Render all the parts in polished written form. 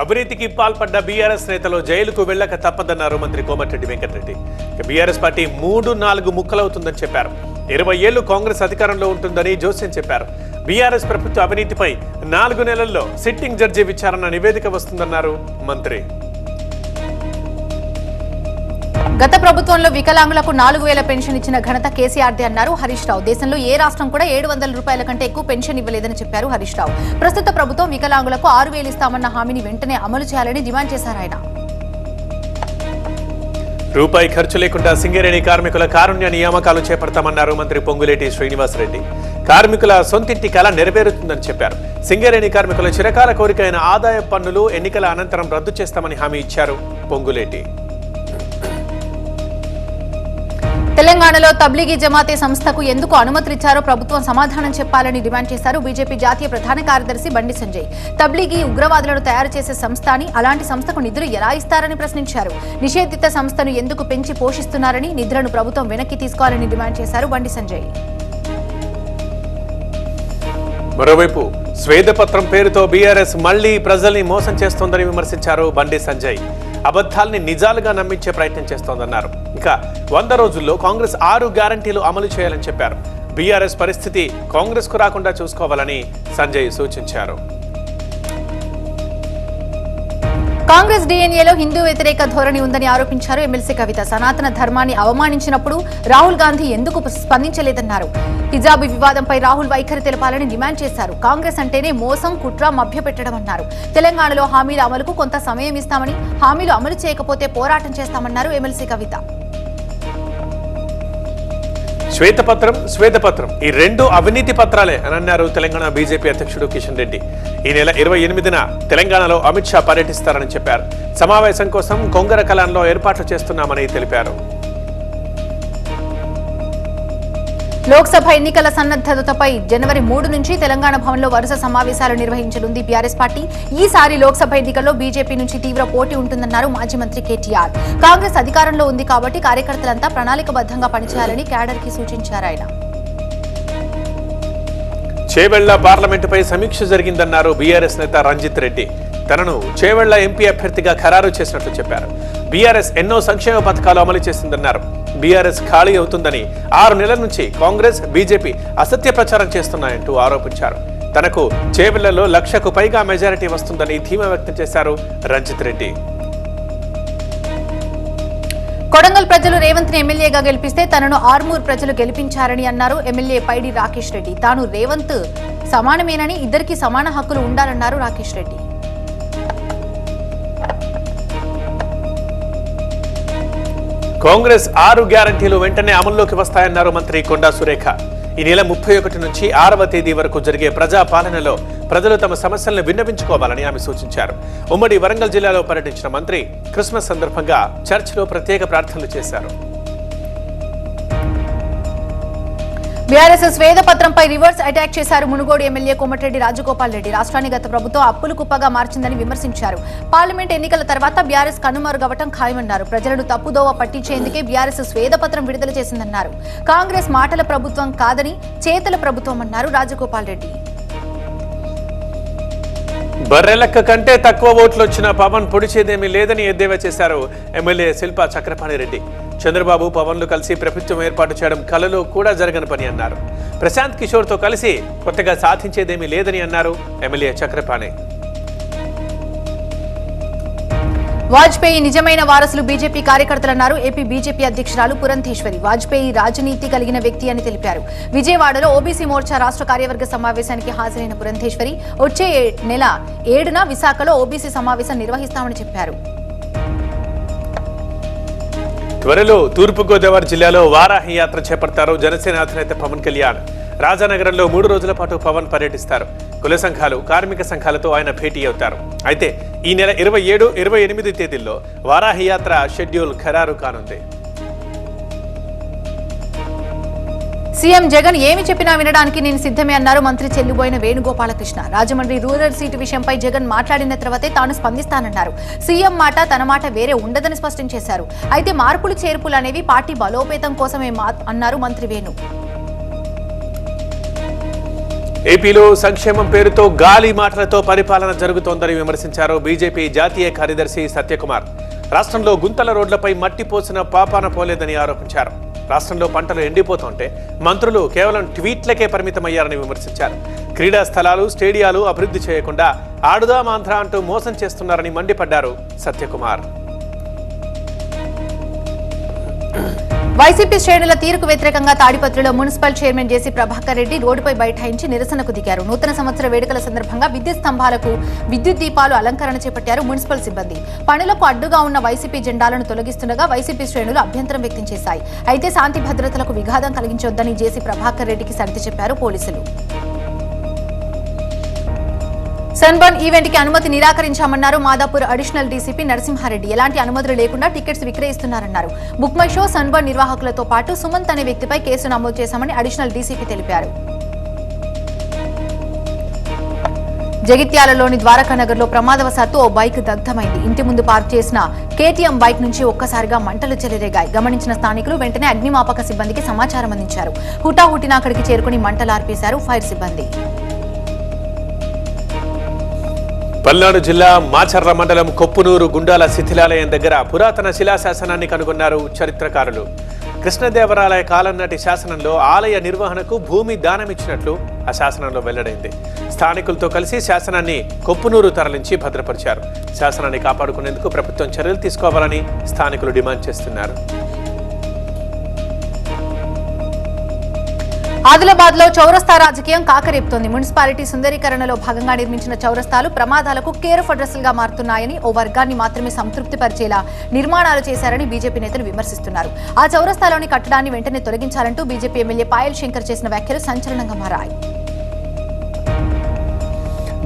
అవినీతికి పాల్పడ్డ బీఆర్ఎస్ నేతలు జైలుకు వెళ్లక తప్పదన్నారు మంత్రి కోమటిరెడ్డి వెంకటరెడ్డి. బీఆర్ఎస్ పార్టీ 3-4 ముక్కలవుతుందని చెప్పారు. 20 ఏళ్లు కాంగ్రెస్ అధికారంలో ఉంటుందని జోస్యం చెప్పారు. బీఆర్ఎస్ ప్రభుత్వ అవినీతిపై 4 నెలల్లో సిట్టింగ్ జడ్జి విచారణ నివేదిక వస్తుందన్నారు మంత్రి. గత ప్రభుత్వంలో వికలాంగులకు 4000 పెన్షన్ ఇచ్చిన ఘనత కేసీఆర్దే అన్నారు హరీష్ రావు. దేశంలో ఏ రాష్ట్రం కూడా 700 రూపాయల కంటే ఎక్కువ పెన్షన్ ఇవ్వలేదని చెప్పారు హరీష్ రావు. ప్రస్తుత ప్రభుత్వం వికలాంగులకు 6000 ఇస్తామన్న హామీని వెంటనే అమలు చేయాలని డిమాండ్ చేశారు ఆయన. రూపాయి ఖర్చు లేకుండా సింగరేణి కార్మికుల కారుణ్య నియామకాలు చేపడతామన్నారు మంత్రి పొంగులేటి శ్రీనివాసరెడ్డి. కార్మికుల సొంతింటి కళ నెరవేరుతుందని చెప్పారు. సింగరేణి కార్మికుల చిరకాల కోరికైన ఆదాయ పన్నులు ఎన్నికల అనంతరం రద్దు చేస్తామని హామీ ఇచ్చారు పొంగులేటి. తెలంగాణలో తబ్లీగీ జమాతే సంస్థకు ఎందుకు అనుమతులిచ్చారో ప్రభుత్వం సమాధానం చెప్పాలని డిమాండ్ చేశారు బీజేపీ జాతీయ ప్రధాన కార్యదర్శి బండి సంజయ్. తబ్లీగీ ఉగ్రవాదులను తయారు చేసే సంస్థ అని, అలాంటి సంస్థకు నిధులు ఎలా ఇస్తారని ప్రశ్నించారు. నిషేధిత సంస్థను ఎందుకు పెంచి పోషిస్తున్నారని, నిధులను ప్రభుత్వం వెనక్కి తీసుకోవాలని డిమాండ్ చేశారు బండి సంజయ్. మరోవైపు స్వేదపత్రం పేరుతో బీఆర్ఎస్ మళ్లీ ప్రజల్ని మోసం చేస్తోందని విమర్శించారు బండి సంజయ్. అబద్ధాల్ని నిజాలుగా నమ్మించే ప్రయత్నం చేస్తోందన్నారు. ఇంకా 100 రోజుల్లో కాంగ్రెస్ 6 గ్యారంటీలు అమలు చేయాలని చెప్పారు. బీఆర్ఎస్ పరిస్థితి కాంగ్రెస్ కు రాకుండా చూసుకోవాలని సంజయ్ సూచించారు. కాంగ్రెస్ డీఎన్ఏలో హిందూ వ్యతిరేక ధోరణి ఉందని ఆరోపించారు ఎమ్మెల్సీ కవిత. సనాతన ధర్మాన్ని అవమానించినప్పుడు రాహుల్ గాంధీ ఎందుకు స్పందించలేదన్నారు. హిజాబీ వివాదంపై రాహుల్ వైఖరి తెలపాలని డిమాండ్ చేశారు. కాంగ్రెస్ అంటేనే మోసం, కుట్ర, మభ్యపెట్టడం అన్నారు. తెలంగాణలో హామీల అమలుకు కొంత సమయం ఇస్తామని, హామీలు అమలు చేయకపోతే పోరాటం చేస్తామన్నారు ఎమ్మెల్సీ కవిత. శ్వేతపత్రం ఈ 2 అవినీతి పత్రాలే అని అన్నారు తెలంగాణ బీజేపీ అధ్యక్షుడు కిషన్ రెడ్డి. ఈ నెల 28న తెలంగాణలో అమిత్ షా పర్యటిస్తారని చెప్పారు. సమావేశం కోసం కొంగర కలాన్లో ఏర్పాట్లు చేస్తున్నామని తెలిపారు. లోక్సభ ఎన్నికల సన్నద్ధతపై జనవరి 3 నుంచి తెలంగాణ భవన్లో వరుస సమావేశాలు నిర్వహించనుంది బీఆర్ఎస్ పార్టీ. ఈసారి లోక్సభ ఎన్నికల్లో బీజేపీ నుంచి తీవ్ర పోటీ ఉంటుందన్నారు మాజీ మంత్రి కేటీఆర్. కాంగ్రెస్ అధికారంలో ఉంది కాబట్టి కార్యకర్తలంతా ప్రణాళికబద్ధంగా పనిచేయాలని క్యాడర్ కి సూచించారు ఆయన. చేవెళ్ల పార్లమెంటుపై సమీక్ష జరిగిందన్నారు బీఆర్ఎస్ నేత రంజిత్ రెడ్డి. తనను చేవెళ్ల ఎంపీ అభ్యర్థిగా ఖరారు చేసినట్లు చెప్పారు. బీఆర్ఎస్ ఎన్నో సంక్షేమ పథకాలు అమలు చేసిందన్నారు. బీఆర్ఎస్ ఖాళీ అవుతుందని 6 నెలల నుంచి కాంగ్రెస్, బీజేపీ అసత్య ప్రచారం చేస్తున్నాయంటూ ఆరోపించారు. తనకు చేవెళ్లలో 1,00,000కు పైగా మెజారిటీ వస్తుందని ధీమా వ్యక్తం చేశారు రంజిత్ రెడ్డి. కొడంగల్ ప్రజలు రేవంత్ ని ఎమ్మెల్యేగా గెలిపిస్తే తనను ఆర్మూర్ ప్రజలు గెలిపించారని అన్నారు ఎమ్మెల్యే పైడి రాకేష్ రెడ్డి. తాను రేవంత్ సమానమేనని, ఇద్దరికీ సమాన హక్కులు ఉండాలన్నారు రాకేష్ రెడ్డి. కాంగ్రెస్ 6 గ్యారంటీలు వెంటనే అమల్లోకి వస్తాయన్నారు మంత్రి కొండా సురేఖ. ఈ నెల 31 నుంచి 6వ తేదీ వరకు జరిగే ప్రజాపాలనలో ప్రజలు తమ సమస్యలను విన్నవించుకోవాలని ఆమె సూచించారు. ఉమ్మడి వరంగల్ జిల్లాలో పర్యటించిన మంత్రి క్రిస్మస్ సందర్భంగా చర్చిలో ప్రత్యేక ప్రార్థనలు చేశారు. బీఆర్ఎస్ స్వేదపత్రంపై రివర్స్ అటాక్ చేశారు మునుగోడు ఎమ్మెల్యే కోమటిరెడ్డి రాజగోపాల్ రెడ్డి. రాష్ట్రాన్ని గత ప్రభుత్వం అప్పులు కుప్పగా మార్చిందని విమర్శించారు. పార్లమెంట్ ఎన్నికల తర్వాత బీఆర్ఎస్ కనుమరుగవటం ఖాయమన్నారు. ప్రజలను తప్పుదోవ పట్టించేందుకే బీఆర్ఎస్ స్వేదపత్రం విడుదల చేసిందన్నారు. కాంగ్రెస్ మాటల ప్రభుత్వం కాదని చేతల ప్రభుత్వం అన్నారు రాజగోపాల్ రెడ్డి. బర్రెలక్క కంటే తక్కువ ఓట్లు వచ్చిన పవన్ పొడిచేదేమీ లేదని ఎద్దేవా చేశారు ఎమ్మెల్యే శిల్పా చక్రపాణి రెడ్డి. చంద్రబాబు, పవన్లు కలిసి ప్రభుత్వం ఏర్పాటు చేయడం కలలో కూడా జరగని పని అన్నారు. ప్రశాంత్ కిషోర్ తో కలిసి కొత్తగా సాధించేదేమీ లేదని అన్నారు ఎమ్మెల్యే చక్రపాణి. వాజ్పేయి నిజమైన వారసులు బీజేపీ కార్యకర్తలన్నారు ఏపీ బీజేపీ అధ్యక్షురాలు పురంధేశ్వరి. వాజ్పేయి రాజనీతి కలిగిన వ్యక్తి అని తెలిపారు. విజయవాడలో ఓబీసీ మోర్చా రాష్ట్ర కార్యవర్గ సమావేశానికి హాజరైన పురంధేశ్వరి వచ్చే నెల 7న విశాఖలో ఓబీసీ సమావేశం నిర్వహిస్తామని చెప్పారు. త్వరలో తూర్పుగోదావరి జిల్లాలో వారాహి యాత్ర చేపడతారు జనసేన అధినేత పవన్ కళ్యాణ్. రాజానగరంలో 3 రోజుల పాటు పవన్ పర్యటిస్తారు. కుల సంఘాలు, కార్మిక సంఘాలతో ఆయన భేటీ అవుతారు. అయితే ఈ నెల 27, 28 తేదీల్లో వారాహి యాత్ర షెడ్యూల్ ఖరారు కానుంది. సీఎం జగన్ ఏమి చెప్పినా వినడానికి నేను సిద్ధమే అన్నారు మంత్రి చెల్లుబోయిన వేణుగోపాలకృష్ణ. రాజమండ్రి రూరల్ సీటు విషయంపై జగన్ మాట్లాడిన తర్వాతే తాను స్పందిస్తానన్నారు. సీఎం మాట తన మాట వేరే ఉండదని స్పష్టం చేశారు. అయితే మార్పులు చేర్పులు అనేవి పార్టీ బలోపేతం కోసమే అన్నారు మంత్రి వేణు. ఏపీలో సంక్షేమం పేరుతో గాలి మాటలతో పరిపాలన జరుగుతోందని విమర్శించారు బీజేపీ జాతీయ కార్యదర్శి సత్యకుమార్. రాష్ట్రంలో గుంతల రోడ్లపై మట్టి పోసిన పాపాన పోలేదని ఆరోపించారు. రాష్ట్రంలో పంటలు ఎండిపోతుంటే మంత్రులు కేవలం ట్వీట్లకే పరిమితమయ్యారని విమర్శించారు. క్రీడా స్థలాలు, స్టేడియాలు అభివృద్ధి చేయకుండా ఆడుదాం ఆంధ్ర అంటూ మోసం చేస్తున్నారని మండిపడ్డారు సత్యకుమార్. వైసీపీ శ్రేణుల తీరుకు వ్యతిరేకంగా తాడిపత్రిలో మున్సిపల్ చైర్మన్ జేసీ ప్రభాకర్ రెడ్డి రోడ్డుపై బైఠాయించి నిరసనకు దిగారు. నూతన సంవత్సర వేడుకల సందర్భంగా విద్యుత్ స్తంభాలకు విద్యుత్ దీపాలు అలంకరణ చేపట్టారు మున్సిపల్ సిబ్బంది. పనులకు అడ్డుగా ఉన్న వైసీపీ జెండాలను తొలగిస్తుండగా వైసీపీ శ్రేణులు అభ్యంతరం వ్యక్తం చేశాయి. అయితే శాంతి భద్రతలకు విఘాతం కలిగించొద్దని జేసీ ప్రభాకర్ రెడ్డికి సర్ది చెప్పారు పోలీసులు. సన్బర్న్ ఈవెంట్ కి అనుమతి నిరాకరించామన్నారు మాదాపూర్ అడిషనల్ డీసీపీ నరసింహారెడ్డి. ఎలాంటి అనుమతులు లేకుండా టికెట్స్ విక్రయిస్తున్నారన్నారు. బుక్ మై షో సన్బర్న్ నిర్వాహకులతో పాటు సుమంత్ అనే వ్యక్తిపై కేసు నమోదు చేశామని అడిషనల్ డీసీపీ తెలిపారు. జగిత్యాలలోని ద్వారకానగర్లో ప్రమాదవశాత్తు ఓ బైక్ దగ్ధమైంది. ఇంటి ముందు పార్క్ చేసిన కేటీఎం బైక్ నుంచి ఒక్కసారిగా మంటలు చెలరేగాయి. గమనించిన స్థానికులు వెంటనే అగ్నిమాపక సిబ్బందికి సమాచారం అందించారు. హుటాహుటిన అక్కడికి చేరుకుని మంటలార్పేశారు ఫైర్ సిబ్బంది. పల్నాడు జిల్లా మాచర్ల మండలం కొప్పునూరు గుండాల శిథిలాలయం దగ్గర పురాతన శిలాశాసనాన్ని కనుగొన్నారు చరిత్రకారులు. కృష్ణదేవరాయల కాలం నాటి శాసనంలో ఆలయ నిర్వహణకు భూమి దానమిచ్చినట్లు ఆ శాసనంలో వెల్లడైంది. స్థానికులతో కలిసి శాసనాన్ని కొప్పునూరు తరలించి భద్రపరిచారు. శాసనాన్ని కాపాడుకునేందుకు ప్రభుత్వం చర్యలు తీసుకోవాలని స్థానికులు డిమాండ్ చేస్తున్నారు. ఆదిలాబాద్ లో చౌరస్తా రాజకీయం కాకరేపుతోంది. మున్సిపాలిటీ సుందరీకరణలో భాగంగా నిర్మించిన చౌరస్తాలు ప్రమాదాలకు కేర్ ఆఫ్ అడ్రస్లుగా మారుతున్నాయని, ఓ వర్గాన్ని మాత్రమే సంతృప్తి పరిచేలా నిర్మాణాలు చేశారని బీజేపీ నేతలు విమర్శిస్తున్నారు. ఆ చౌరస్తాలోని కట్టడాన్ని వెంటనే తొలగించాలంటూ బీజేపీ ఎమ్మెల్యే పాయల్ శంకర్ చేసిన వ్యాఖ్యలు సంచలనంగా మారాయి.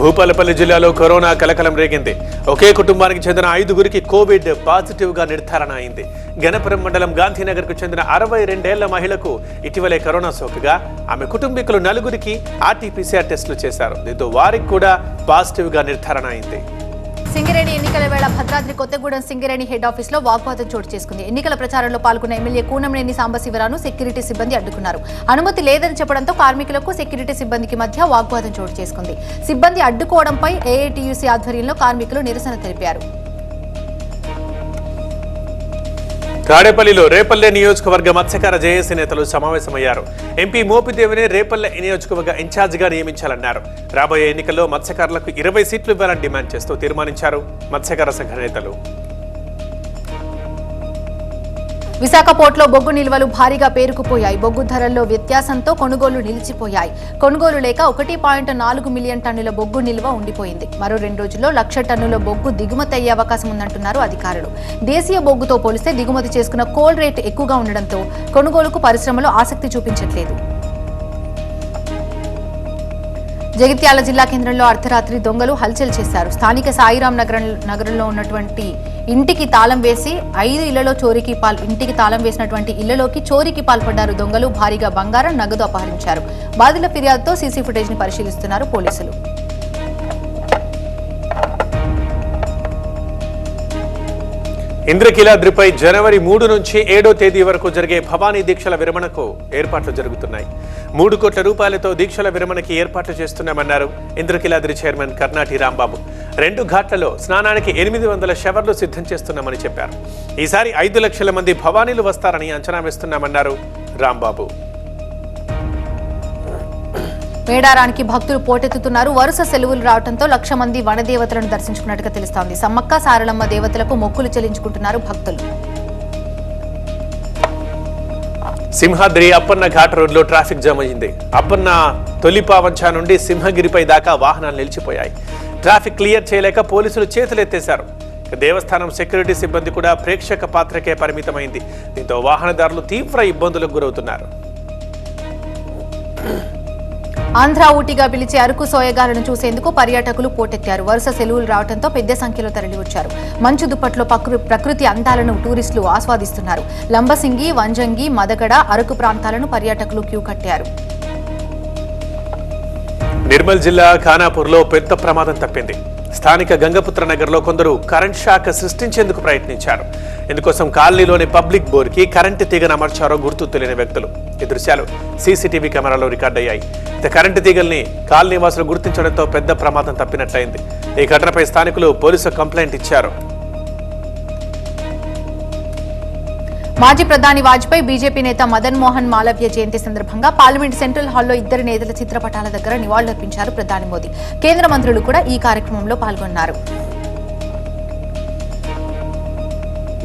భూపాలపల్లి జిల్లాలో కరోనా కలకలం రేగింది. ఒకే కుటుంబానికి చెందిన 5గురికి కోవిడ్ పాజిటివ్ గా నిర్ధారణ అయింది. గణపురం మండలం గాంధీనగర్ కు చెందిన 62 ఏళ్ల మహిళకు ఇటీవలే కరోనా సోకగా ఆమె కుటుంబీకులు 4గురికి ఆర్టీపీసీఆర్ టెస్టులు చేశారు. దీంతో వారికి కూడా పాజిటివ్ గా నిర్ధారణ అయింది. సింగరేణి ఎన్నికల వేళ భద్రాద్రి కొత్తగూడెం సింగరేణి హెడ్ ఆఫీస్ లో వాగ్వాదం చోటు చేసుకుంది. ఎన్నికల ప్రచారంలో పాల్గొన్న ఎమ్మెల్యే కూనంనేని సాంబశివరావును సెక్యూరిటీ సిబ్బంది అడ్డుకున్నారు. అనుమతి లేదని చెప్పడంతో కార్మికులకు సెక్యూరిటీ సిబ్బందికి మధ్య వాగ్వాదం చోటు చేసుకుంది. సిబ్బంది అడ్డుకోవడంపై ఏఐటీయూసీ ఆధ్వర్యంలో కార్మికులు నిరసన తెలిపారు. తాడేపల్లిలో రేపల్లె నియోజకవర్గ మత్స్యకార జేఏసీ నేతలు సమావేశమయ్యారు. ఎంపీ మోపిదేవిని రేపల్లె నియోజకవర్గ ఇన్ఛార్జిగా నియమించాలన్నారు. రాబోయే ఎన్నికల్లో మత్స్యకారులకు 20 సీట్లు ఇవ్వాలని డిమాండ్ చేస్తూ తీర్మానించారు మత్స్యకార సంఘ నేతలు. విశాఖ పోర్టులో బొగ్గు నిల్వలు భారీగా పేరుకుపోయాయి. బొగ్గు ధరల్లో వ్యత్యాసంతో కొనుగోలు నిలిచిపోయాయి. కొనుగోలు లేక 1.4 మిలియన్ టన్నుల బొగ్గు నిల్వ ఉండిపోయింది. మరో 2 రోజుల్లో 1,00,000 టన్నుల బొగ్గు దిగుమతి అయ్యే అవకాశం ఉందంటున్నారు అధికారులు. దేశీయ బొగ్గుతో పోలిస్తే దిగుమతి చేసుకున్న కోల్ రేటు ఎక్కువగా ఉండడంతో కొనుగోలుకు పరిశ్రమలు ఆసక్తి చూపించట్లేదు. జగిత్యాల జిల్లా కేంద్రంలో అర్ధరాత్రి దొంగలు హల్చల్ చేశారు. స్థానిక సాయిరాం నగరంలో ఉన్నటువంటి ఇంటికి తాళం వేసి 5 ఇళ్లలో ఇంటికి తాళం వేసినటువంటి ఇళ్లలోకి చోరీకి పాల్పడ్డారు దొంగలు. భారీగా బంగారం, నగదు అపహరించారు. బాధితుల ఫిర్యాదుతో సీసీ ఫుటేజ్ ని పరిశీలిస్తున్నారు పోలీసులు. ఇంద్రకీలాద్రిపై జనవరి 3 నుంచి 7వ తేదీ వరకు జరిగే భవానీ దీక్షల విరమణకు ఏర్పాట్లు జరుగుతున్నాయి. 3 కోట్ల రూపాయలతో దీక్షల విరమణకి ఏర్పాట్లు చేస్తున్నామన్నారు ఇంద్రకీలాద్రి చైర్మన్ కర్నాటి రాంబాబు. 2 ఘాట్లలో స్నానానికి 800 షవర్లు సిద్ధం చేస్తున్నామని చెప్పారు. ఈసారి 5 లక్షల మంది భవానీలు వస్తారని అంచనా వేస్తున్నామన్నారు రాంబాబు. మేడారానికి భక్తులు పోటెత్తుతున్నారు. వరుస సెలవులు రావడంతో 1,00,000 మంది వనదేవతలను దర్శించుకున్నట్టుగా తెలుస్తోంది. సమ్మక్క సారలమ్మ దేవతలకు మొక్కులు చెల్లించుకుంటున్నారు భక్తులు. సింహాద్రి అప్పన్న ఘాట్ రోడ్లో ట్రాఫిక్ జామ్ అయింది. అప్పన్న తొలిపావంచ నుండి సింహగిరిపై దాకా వాహనాలు నిలిచిపోయాయి. ట్రాఫిక్ క్లియర్ చేయలేక పోలీసులు చేతులెత్తేశారు. దేవస్థానం సెక్యూరిటీ సిబ్బంది కూడా ప్రేక్షక పాత్రకే పరిమితమైంది. దీంతో వాహనదారులు తీవ్ర ఇబ్బందులకు గురవుతున్నారు. ఆంధ్ర ఊటీగా పిలిచే అరకు సోయగాలను చూసేందుకు పర్యాటకులు పోటెత్తారు. వరుస సెలవులు రావడంతో పెద్ద సంఖ్యలో తరలివచ్చారు. మంచు దుప్పట్లో ప్రకృతి అందాలను టూరిస్టులు ఆస్వాదిస్తున్నారు. లంబసింగి, వంజంగి, మదగడ, అరకు ప్రాంతాలను పర్యాటకులు క్యూ కట్టారు. నిర్మల్ జిల్లా ఖానాపూర్లో పెద్ద ప్రమాదం తప్పింది. స్థానిక గంగపుత్ర నగర్లో కొందరు కరెంట్ షాక్ సృష్టించేందుకు ప్రయత్నించారు. ఇందుకోసం కాలనీలోని పబ్లిక్ బోర్డుకి కరెంటు తీగను అమర్చారో గుర్తు తెలియని వ్యక్తులు. ఈ దృశ్యాలు సీసీటీవీ కెమెరాలో రికార్డయ్యాయి. కరెంటు తీగల్ని కాలనీ వాసులు గుర్తించడంతో పెద్ద ప్రమాదం తప్పినట్లయింది. ఈ ఘటనపై స్థానికులు పోలీసు కంప్లైంట్ ఇచ్చారు. మాజీ ప్రధాని వాజ్పేయి బీజేపీ నేత మదన్ మోహన్ మాలవ్య జయంతి సందర్భంగా పార్లమెంట్ సెంట్రల్ హాల్లో ఇద్దరు నేతల చిత్రపటాల దగ్గర నివాళులర్పించారు ప్రధాని మోదీ. కేంద్ర మంత్రులు కూడా ఈ కార్యక్రమంలో పాల్గొన్నారు.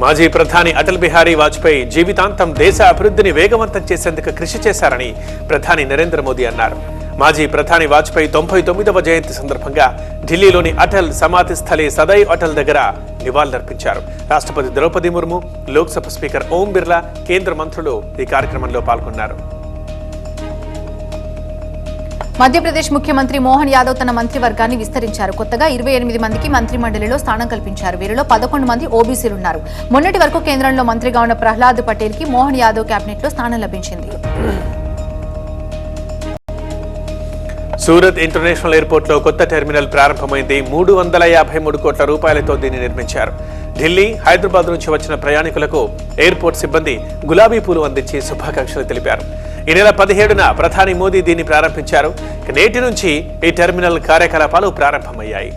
మాజీ ప్రధాని అటల్ బిహారీ వాజ్పేయి జీవితాంతం దేశ అభివృద్ధిని వేగవంతం చేసేందుకు కృషి చేశారని ప్రధాని నరేంద్ర మోదీ అన్నారు. మాజీ ప్రధాని వాజ్పేయి 99వ జయంతి సందర్భంగా ఢిల్లీలోని అటల్ సమాధి స్థలి సదైవ్ అటల్ దగ్గర నివాళులర్పించారు. రాష్ట్రపతి ద్రౌపది ముర్ము, లోక్సభ స్పీకర్ ఓం బిర్లా, కేంద్ర మంత్రులు ఈ కార్యక్రమంలో పాల్గొన్నారు. మధ్యప్రదేశ్ ముఖ్యమంత్రి మోహన్ యాదవ్ తన మంత్రివర్గాన్ని విస్తరించారు. కొత్తగా 28 మందికి మంత్రి మండలిలో స్థానం కల్పించారు. వీరిలో 11 మంది ఓబీసీలున్నారు. మొన్నటి వరకు కేంద్రంలో మంత్రిగా ఉన్న ప్రహ్లాద్ పటేల్ కి మోహన్ యాదవ్ కేబినెట్ లో స్థానం లభించింది. సూరత్ ఇంటర్నేషనల్ ఎయిర్పోర్ట్ లో కొత్త టెర్మినల్ ప్రారంభమైంది. 353 కోట్ల రూపాయలతో దీన్ని నిర్మించారు. ఢిల్లీ, హైదరాబాద్ నుంచి వచ్చిన ప్రయాణికులకు ఎయిర్పోర్ట్ సిబ్బంది గులాబీ పూలు అందించి శుభాకాంక్షలు తెలిపారు. ఈ నెల 17న ప్రధాని మోదీ దీన్ని ప్రారంభించారు. నేటి నుంచి ఈ టెర్మినల్ కార్యకలాపాలు ప్రారంభమయ్యాయి.